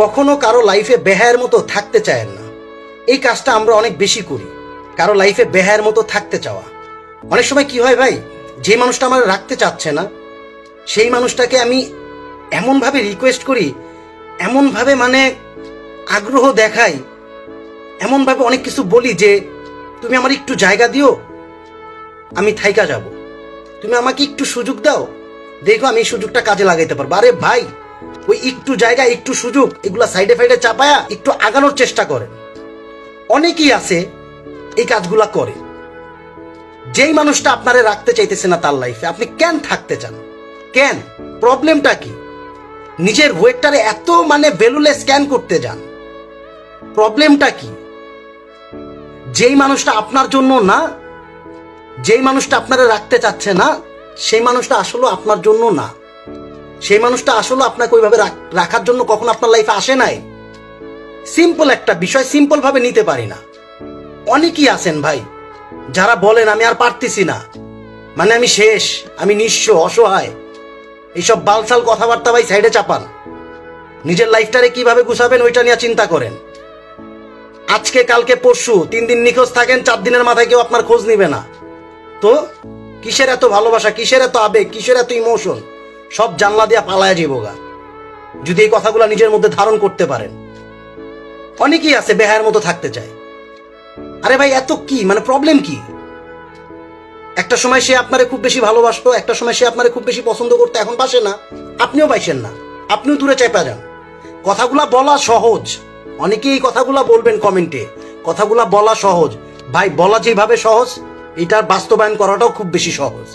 কখনো কারো লাইফে বেহায়ের মতো থাকতে চায়েন না। এই কাজটা আমরা অনেক বেশি করি, কারো লাইফে বেহায়ের মতো থাকতে চাওয়া। অনেক সময় কি হয় ভাই, যে মানুষটা আমার রাখতে চাচ্ছে না সেই মানুষটাকে আমি এমনভাবে রিকোয়েস্ট করি, এমনভাবে মানে আগ্রহ দেখাই, এমনভাবে অনেক কিছু বলি যে তুমি আমার একটু জায়গা দিও, আমি থাইকা যাব, তুমি আমাকে একটু সুযোগ দাও, দেখো আমি এই সুযোগটা কাজে লাগাইতে পারবো। আরে ভাই, ওই একটু জায়গা, একটু সুযোগ, এগুলা সাইডে ফাইডে চাপায়া একটু আগানোর চেষ্টা করেন। অনেকেই আছে এই কাজগুলা করে। যেই মানুষটা আপনারে রাখতে চাইতেছে না তার লাইফে, আপনি কেন থাকতে চান? কেন? প্রবলেমটা কি? নিজের ওয়েটটারে এত মানে ভ্যালুলেস স্ক্যান করতে যান, প্রবলেমটা কি? যেই মানুষটা আপনার জন্য না, যেই মানুষটা আপনারা রাখতে চাচ্ছে না, সেই মানুষটা আসলে আপনার জন্য না। সেই মানুষটা আসলে আপনাকে ওইভাবে রাখার জন্য কখনো আপনার লাইফে আসে নাই। সিম্পল একটা বিষয় সিম্পল ভাবে নিতে পারি না। অনেকেই আছেন ভাই যারা বলেন আমি আর পারতেছি না, মানে আমি শেষ, আমি নিঃস্ব, অসহায়। এইসব বালসাল কথাবার্তা ভাই সাইডে চাপান। নিজের লাইফটারে কিভাবে গুছাবেন ওইটা নিয়ে চিন্তা করেন। আজকে কালকে পরশু 3 দিন নিখোঁজ থাকেন, 4 দিনের মাথায় কেউ আপনার খোঁজ নিবে না। তো কিসের এত ভালোবাসা, কিসের এত আবেগ, কিসের এত ইমোশন? সব জানলা দিয়া পালায়া যাবগা যদি এই কথাগুলো নিজের মধ্যে ধারণ করতে পারেন। অনেকেই আছে বেহায়ের মতো থাকতে চায়। আরে ভাই এত কি, মানে প্রবলেম কি? একটা সময় সে আপনারে খুব বেশি ভালোবাসতো, একটা সময় সে আপনারে খুব বেশি পছন্দ করতো, এখন বাসে না, আপনিও বাইসেন না, আপনিও দূরে চেপা যান। কথাগুলা বলা সহজ, অনেকেই এই কথাগুলা বলবেন কমেন্টে, কথাগুলা বলা সহজ। ভাই বলা যেভাবে সহজ, এটার বাস্তবায়ন করাটাও খুব বেশি সহজ।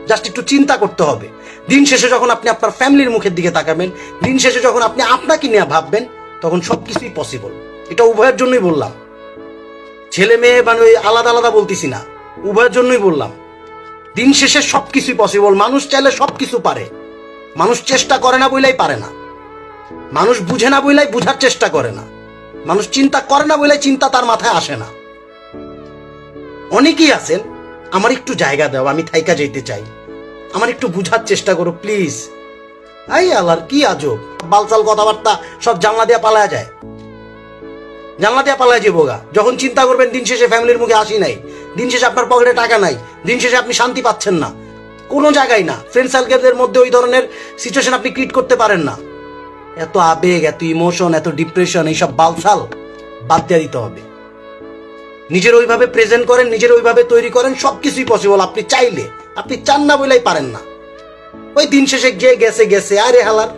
জাস্ট একটু চিন্তা করতে হবে। দিন শেষে যখন আপনি আপনার ফ্যামিলির মুখের দিকে তাকাবেন, দিন শেষে যখন আপনি আপনাকে নিয়ে ভাববেন, তখন সবকিছুই পসিবল। এটা উভয়ের জন্যই বললাম, ছেলে মেয়ে মানে ওই আলাদা আলাদা বলতেছি না, উভয়ের জন্যই বললাম। দিন শেষে সবকিছুই পসিবল। মানুষ চাইলে সবকিছু পারে, মানুষ চেষ্টা করে না বইলাই পারে না, মানুষ বুঝে না বইলাই বুঝার চেষ্টা করে না, মানুষ চিন্তা করে না বইলাই চিন্তা তার মাথায় আসে না। অনেকেই আছেন আমার একটু জায়গা দাও, আমি থাইকা যেতে চাই, আমার একটু বুঝার চেষ্টা করো প্লিজ। আই আল্লাহর কি আজব বালসাল কথাবার্তা, সব জানলা দিয়া পালায়া যায়, জানলা দিয়া পালায়া যাবগা। যখন চিন্তা করবেন দিন শেষে ফ্যামিলির মুখে হাসি নাই, দিন শেষে আপনার পকেটে টাকা নাই, দিন শেষে আপনি শান্তি পাচ্ছেন না, কোনো জায়গায় না, ফ্রেন্ড সার্কেলের মধ্যে ওই ধরনের সিচুয়েশন আপনি ক্রিয়েট করতে পারেন না। এত আবেগ, এত ইমোশন, এত ডিপ্রেশন, এইসব বালসাল বাদ দিয়ে দিতে হবে। নিজের ওইভাবে প্রেজেন্ট করেন, নিজের ওইভাবে তৈরি করেন, সবকিছুই পসিবল। আপনি চাইলে, আপনি চান না বলেই পারেন না। ওই দিন শেষে যে গেছে গেছে, আরে হালার,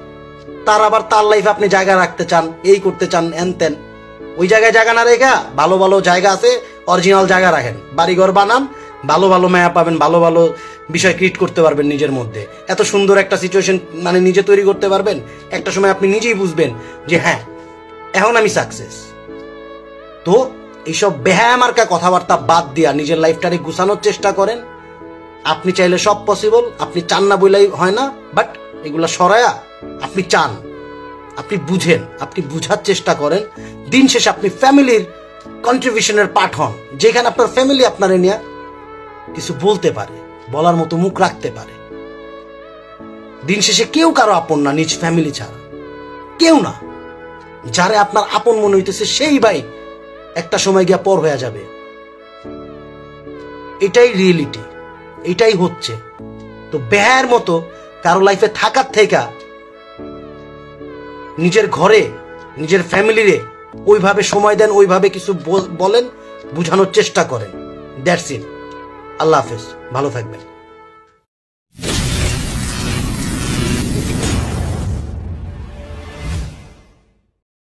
তার আবার তার লাইফে আপনি জায়গা রাখতে চান, এই করতে চান, এন তেন। ওই জায়গায় জায়গা না রেখা ভালো ভালো জায়গা আছে, অরিজিনাল জায়গা রাখেন, বাড়িঘর বানান, ভালো ভালো মায়া পাবেন, ভালো ভালো বিষয় ক্রিয়েট করতে পারবেন নিজের মধ্যে। এত সুন্দর একটা সিচুয়েশন মানে নিজে তৈরি করতে পারবেন, একটা সময় আপনি নিজেই বুঝবেন যে হ্যাঁ এখন আমি সাকসেস। তো এইসব বেহায়া মার্কা কথাবার্তা বাদ দিয়া নিজের লাইফটারে গুছানোর চেষ্টা করেন। আপনি চাইলে সব পসিবল, আপনি চান না বলেই হয় না, বাট এগুলা সরায়া আপনি চান, আপনি বুঝেন, আপনি বুঝার চেষ্টা করেন। দিন শেষে আপনি ফ্যামিলির কন্ট্রিবিউশনের পার্ট হন, যেখানে আপনার ফ্যামিলি আপনারে নিয়ে কিছু বলতে পারে, বলার মতো মুখ রাখতে পারে। দিন শেষে কেউ কারো আপন না নিজ ফ্যামিলি ছাড়া, কেউ না। যারে আপনার আপন মনে হইতেছে সেই ভাই একটা সময় গিয়া পর হয়ে যাবে। এটাই রিয়েলিটি, এটাই হচ্ছে। তো বেহায়ের মতো কারো লাইফে থাকার থেকে নিজের ঘরে, নিজের ফ্যামিলিরে ওইভাবে সময় দেন, ওইভাবে কিছু বলেন, বুঝানোর চেষ্টা করেন। That's it. আল্লাহ হাফেজ, ভালো থাকবেন।